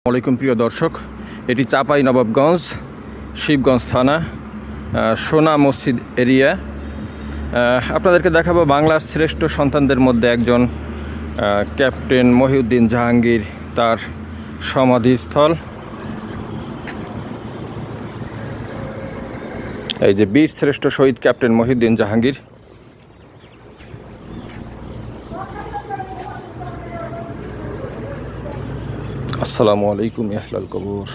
আলাইকুম প্রিয় দর্শক, এটি চাঁপাইনবাবগঞ্জ শিবগঞ্জ থানা সোনা মসজিদ এরিয়া। আপনাদেরকে দেখাবো বাংলার শ্রেষ্ঠ সন্তানদের মধ্যে একজন ক্যাপ্টেন মহিউদ্দিন জাহাঙ্গীর, তার সমাধিস্থল। এই যে বীর শ্রেষ্ঠ শহীদ ক্যাপ্টেন মহিউদ্দিন জাহাঙ্গীর। আসসালামু আলাইকুম আহলাল কবর।